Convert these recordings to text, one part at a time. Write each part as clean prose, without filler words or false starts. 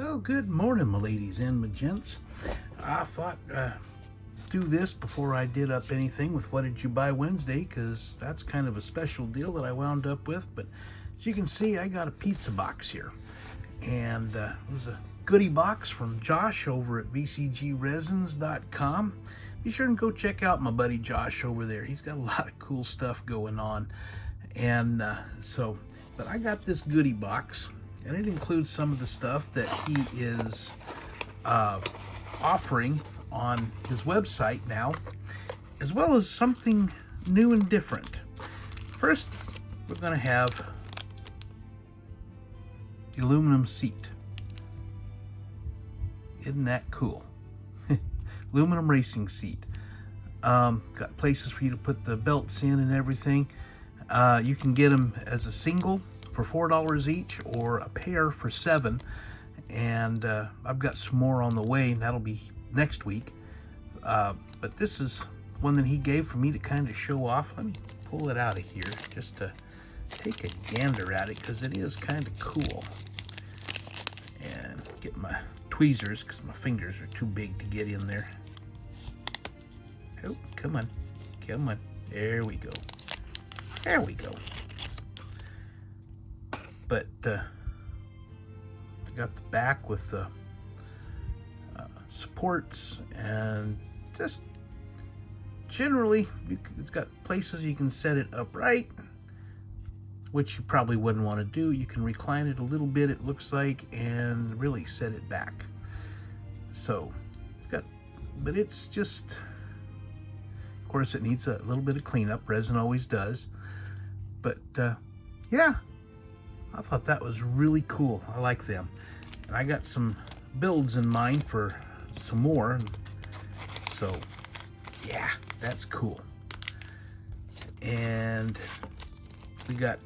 Well, good morning, my ladies and my gents. I thought do this before I did up anything with What Did You Buy Wednesday, because that's kind of a special deal that I wound up with. But as you can see, I got a pizza box here, and it was a goodie box from Josh over at VCGResins.com. Be sure and go check out my buddy Josh over there. He's got a lot of cool stuff going on, and but I got this goodie box, and it includes some of the stuff that he is offering on his website now, as well as something new and different. First, we're going to have the aluminum seat. Isn't that cool? Aluminum racing seat. Got places for you to put the belts in and everything. You can get them as a single for $4 each, or a pair for $7. And I've got some more on the way, and that'll be next week. But this is one that he gave for me to kind of show off. Let me pull it out of here just to take a gander at it, because it is kind of cool. And get my tweezers, because my fingers are too big to get in there. Oh, come on. Come on. There we go. There we go. But got the back with the supports, and just generally it's got places you can set it upright, which you probably wouldn't want to do. You can recline it a little bit, it looks like, and really set it back. So it's got, but it's just, of course it needs a little bit of cleanup, resin always does. But yeah, I thought that was really cool. I like them. And I got some builds in mind for some more. So yeah, that's cool. And we got,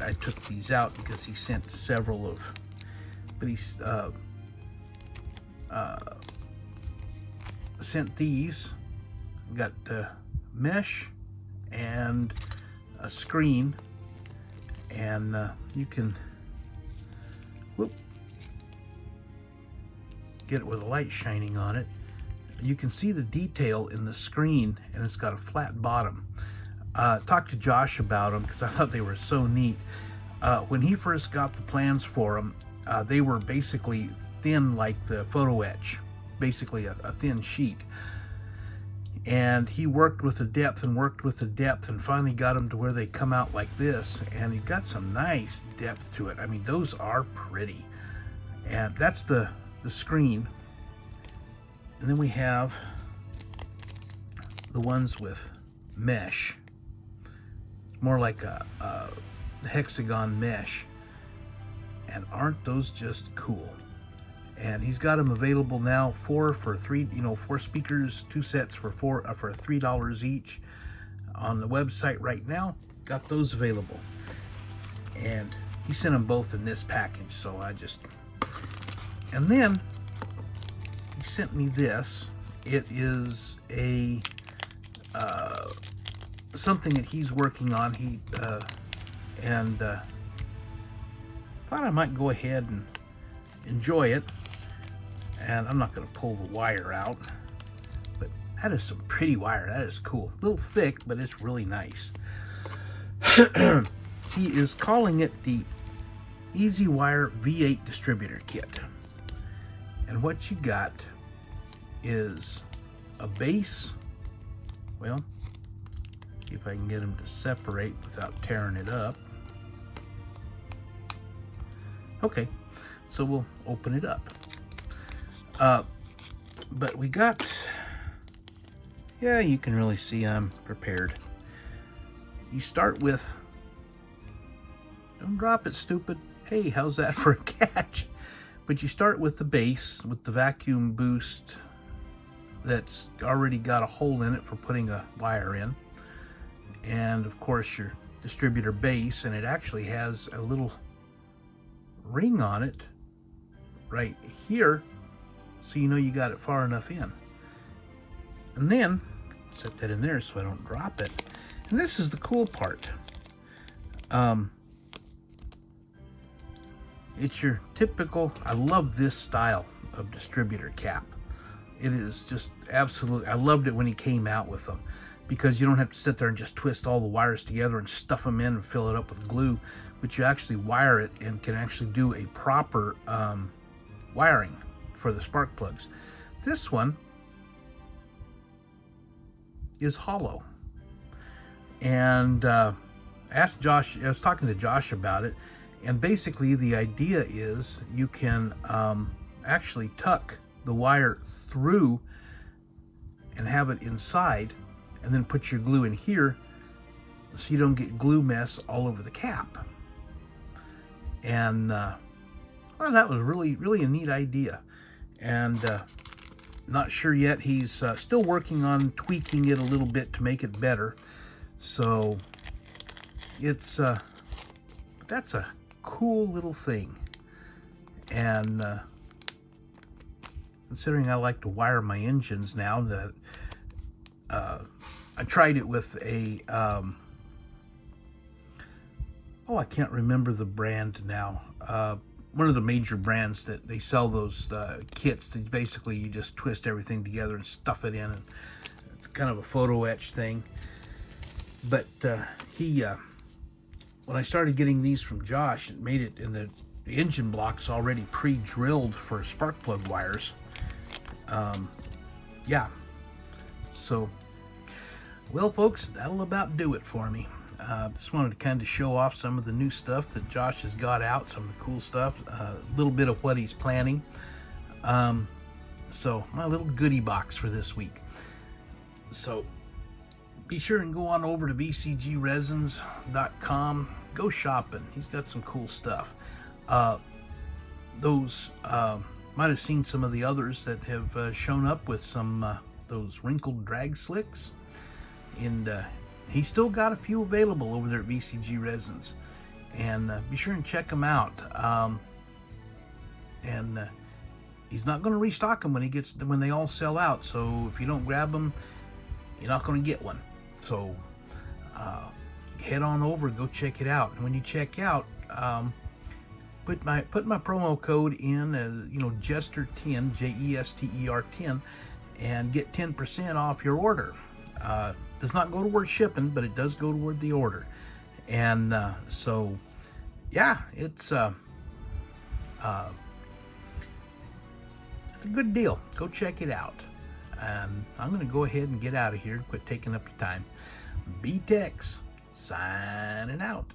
I took these out because he sent several of, but he's sent these. We got mesh and a screen, and you can get it with a light shining on it. You can see the detail in the screen, and it's got a flat bottom. Talked to Josh about them because I thought they were so neat. When he first got the plans for them, they were basically thin like the photo etch, basically a thin sheet. And he worked with the depth and worked with the depth, and finally got them to where they come out like this, and he got some nice depth to it. I mean, those are pretty. And that's the screen. And then we have the ones with mesh, more like a hexagon mesh. And aren't those just cool? And he's got them available now, four speakers, 2 sets for $3 each on the website right now. Got those available, and he sent them both in this package. So and then he sent me this. It is a something that he's working on. Thought I might go ahead and enjoy it. And I'm not going to pull the wire out, but that is some pretty wire. That is cool. A little thick, but it's really nice. He is calling it the Easy Wire V8 distributor kit. And what you got is a base. Well, see if I can get them to separate without tearing it up. Okay, so we'll open it up. But we got, yeah, you can really see I'm prepared. You start with, don't drop it, stupid. Hey, how's that for a catch? But you start with the base, with the vacuum boost that's already got a hole in it for putting a wire in. And of course your distributor base, and it actually has a little ring on it right here, so you know you got it far enough in. And then set that in there so I don't drop it. And this is the cool part. It's your typical, I love this style of distributor cap. It is just absolutely, I loved it when he came out with them, because you don't have to sit there and just twist all the wires together and stuff them in and fill it up with glue, but you actually wire it and can actually do a proper wiring for the spark plugs. This one is hollow. And asked Josh, I was talking to Josh about it, and basically the idea is you can actually tuck the wire through and have it inside, and then put your glue in here so you don't get glue mess all over the cap. And well, that was really a neat idea. And not sure yet. He's still working on tweaking it a little bit to make it better. So it's that's a cool little thing. And considering I like to wire my engines now, that I tried it with a oh, I can't remember the brand now. One of the major brands that they sell those kits that basically you just twist everything together and stuff it in, and it's kind of a photo etch thing. But he when I started getting these from Josh, it made it in the engine blocks already pre-drilled for spark plug wires. Yeah, so well folks, that'll about do it for me. Just wanted to kind of show off some of the new stuff that Josh has got out, some of the cool stuff, a little bit of what he's planning. So my little goodie box for this week. So be sure and go on over to VCGResins.com. Go shopping. He's got some cool stuff. Those might have seen some of the others that have shown up with some those wrinkled drag slicks, and he's still got a few available over there at VCG Resins, and be sure and check them out. And he's not going to restock them when they all sell out. So if you don't grab them, you're not going to get one. So head on over, go check it out. And when you check out, put my promo code in as Jester10, JESTER10, and get 10% off your order. Does not go toward shipping, but it does go toward the order. And so yeah, it's a good deal. Go check it out. And I'm going to go ahead and get out of here and quit taking up your time. B-Tex signing out.